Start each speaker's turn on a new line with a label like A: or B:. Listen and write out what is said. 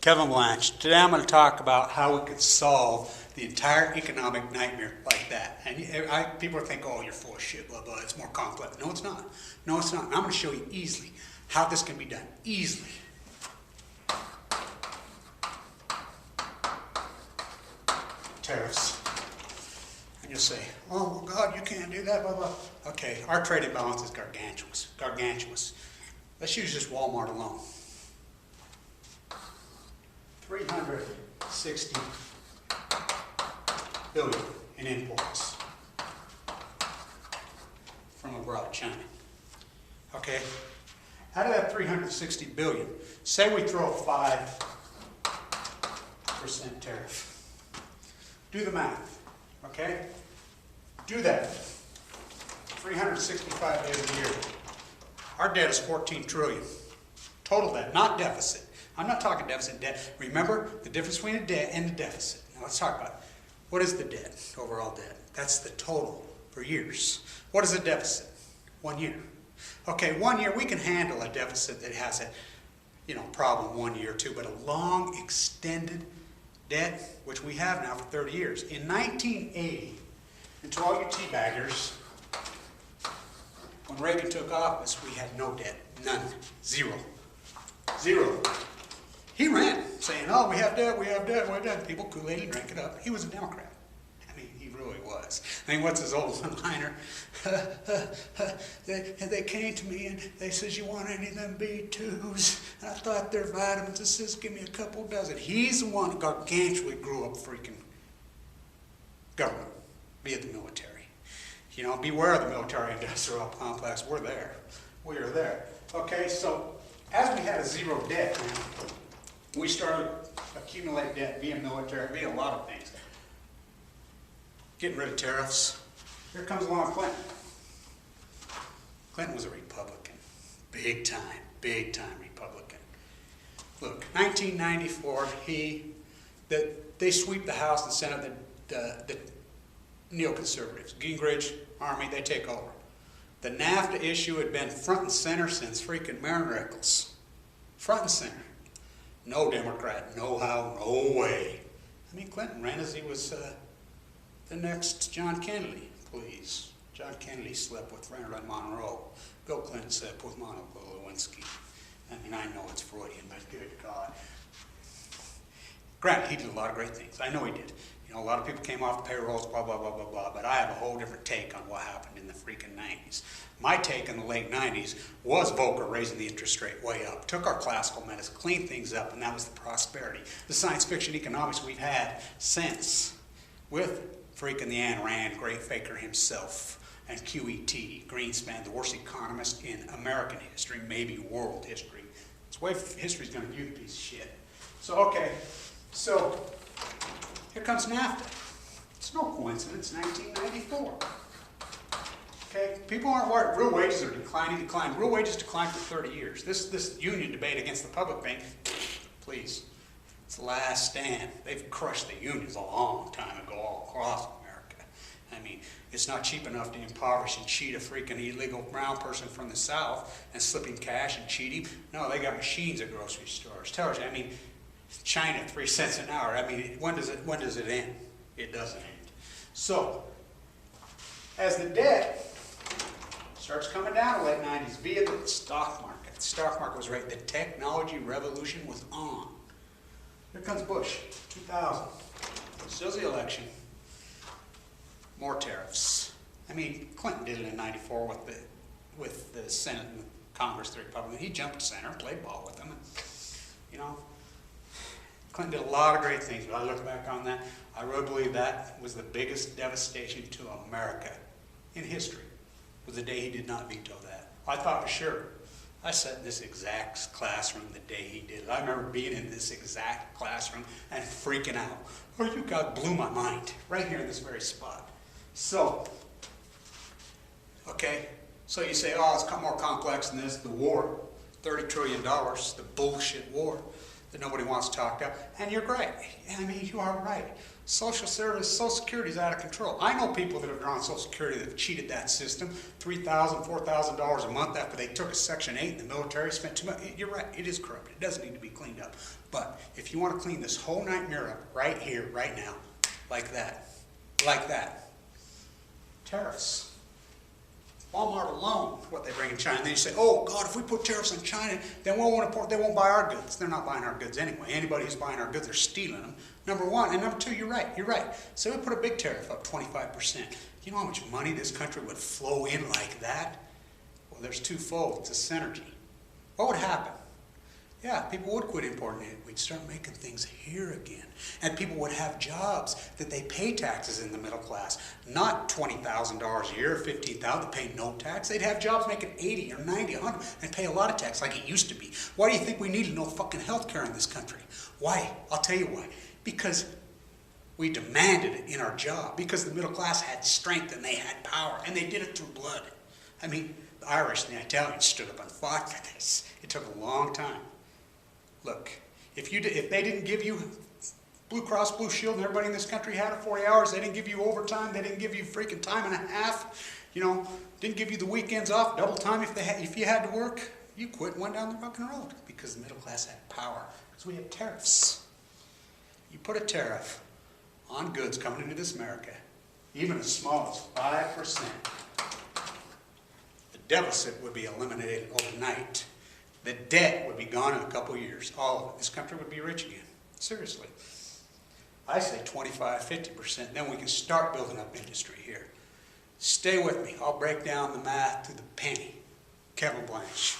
A: Kevin Blanche. Today I'm going to talk about how we could solve the entire economic nightmare like that. And people think, oh, you're full of shit, blah, blah, it's more complex. No, it's not. No, it's not. And I'm going to show you easily how this can be done. Easily. Tariffs. And you'll say, oh, God, you can't do that, blah, blah. Okay, our trade imbalance is gargantuous. Gargantuous. Let's use just Walmart alone. 360 billion in imports from abroad, China. Okay, out of that 360 billion, say we throw a 5% tariff. Do the math, okay? Do that. 365 days a year. Our debt is 14 trillion. Total debt, not deficit. I'm not talking deficit, debt. Remember the difference between a debt and a deficit. Now let's talk about it. What is the debt, overall debt? That's the total for years. What is a deficit? 1 year. Okay, 1 year, we can handle a deficit that has a problem 1 year or two, but a long, extended debt, which we have now for 30 years. In 1980, and to all you teabaggers, when Reagan took office, we had no debt. None. Zero. Zero. He ran, saying, oh, we have debt, we have debt, we have debt. People Kool-Aid and drank it up. He was a Democrat. I mean, he really was. I mean, what's his old one-liner? They came to me and they says, you want any of them B2s? And I thought they're vitamins. It says, give me a couple dozen. He's the one that gargantually grew up freaking government via the military. You know, beware of the military-industrial complex. We're there. We are there. Okay, so as we had a zero debt, we started accumulating debt via military, via a lot of things. Getting rid of tariffs. Here comes along Clinton. Clinton was a Republican. Big time Republican. Look, 1994, they sweep the House and Senate, the neoconservatives. Gingrich, Army, they take over. The NAFTA issue had been front and center since freaking Marin Eccles. Front and center. No Democrat, no how, no way. I mean, Clinton ran as he was the next John Kennedy, please. John Kennedy slept with Marilyn Monroe. Bill Clinton slept with Monica Lewinsky. I mean, I know it's Freudian, but good God. Granted, he did a lot of great things. I know he did. You know, a lot of people came off the payrolls, blah, blah, blah, blah, blah, but I have a whole different take on what happened in the freaking 90s. My take in the late 90s was Volcker raising the interest rate way up, took our classical medicine, cleaned things up, and that was the prosperity. The science fiction economics we've had since, with freaking the Ayn Rand, Great Faker himself, and QET, Greenspan, the worst economist in American history, maybe world history. It's the way history's going to view the piece of shit. So, okay, so here comes NAFTA. It's no coincidence, 1994. Okay, people aren't worried. Real wages are declining. Real wages declined for 30 years. This union debate against the public bank, please, it's the last stand. They've crushed the unions a long time ago all across America. I mean, it's not cheap enough to impoverish and cheat a freaking illegal brown person from the South and slip him cash and cheat him. No, they got machines at grocery stores. Tells you, I mean, China, 3 cents an hour. I mean, when does it end? It doesn't end. So, as the debt starts coming down in the late 90s via the stock market. The stock market was right. The technology revolution was on. Here comes Bush, 2000. Still the election. More tariffs. I mean, Clinton did it in 94 with the Senate and Congress, the Republican. He jumped to center, played ball with them. And, you know, Clinton did a lot of great things, but I look back on that, I really believe that was the biggest devastation to America in history, was the day he did not veto that. I thought for sure. I sat in this exact classroom the day he did it. I remember being in this exact classroom and freaking out. Oh, you God blew my mind, right here in this very spot. So, okay, so you say, oh, it's more complex than this, the war, $30 trillion, the bullshit war that nobody wants to talk about, and you're right. I mean, you are right. Social Security is out of control. I know people that have drawn Social Security that have cheated that system, $3,000, $4,000 a month after they took a Section 8 in the military, spent too much. You're right, it is corrupt. It does need to be cleaned up. But if if you want to clean this whole nightmare up right here, right now, like that, tariffs. Walmart alone, what they bring in China. And then you say, oh God, if we put tariffs on China, then they won't buy our goods. They're not buying our goods anyway. Anybody who's buying our goods, they're stealing them. Number one. And number two, you're right. So we put a big tariff up, 25%. You know how much money this country would flow in like that? Well, there's twofold. It's a synergy. What would happen? Yeah, people would quit importing it. We'd start making things here again. And people would have jobs that they pay taxes in the middle class. Not $20,000 a year, $15,000, they pay no tax. They'd have jobs making 80 or 90, 100, and pay a lot of tax like it used to be. Why do you think we needed no fucking health care in this country? Why? I'll tell you why. Because we demanded it in our job. Because the middle class had strength and they had power. And they did it through blood. I mean, the Irish and the Italians stood up and fought for this. It took a long time. Look, if they didn't give you Blue Cross Blue Shield and everybody in this country had it 40 hours, they didn't give you overtime, they didn't give you freaking time and a half, didn't give you the weekends off, double time if you had to work, you quit and went down the fucking road because the middle class had power. Because we had tariffs. You put a tariff on goods coming into this America, even as small as 5%, the deficit would be eliminated overnight. The debt would be gone in a couple of years. All of it. This country would be rich again. Seriously. I say 25, 50%. Then we can start building up industry here. Stay with me. I'll break down the math to the penny. Kevin Blanche.